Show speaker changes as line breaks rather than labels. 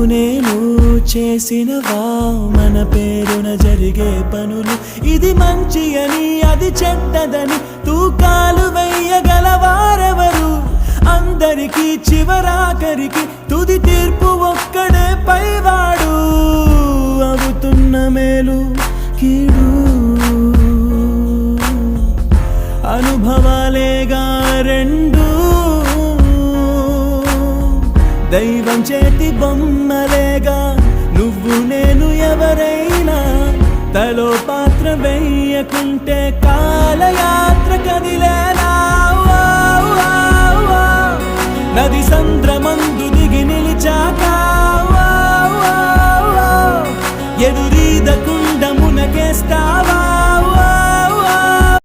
నువ్వు నేను చేసినవా మన పేరున జరిగే పనులు ఇది మంచి అని అది చెడ్డదని తూకాలు వెయ్యగలవారెవరు అందరికీ చివరాఖరికి తుది తీర్పు ఒక్కడే పైవాడు అవుతున్న మేలు కీడు అనుభవాలేగా రెండు దైవం చేతి బొమ్మలేగా నువ్వు నేను ఎవరైనా తలో పాత్ర వెయ్యకుంటే కాలయా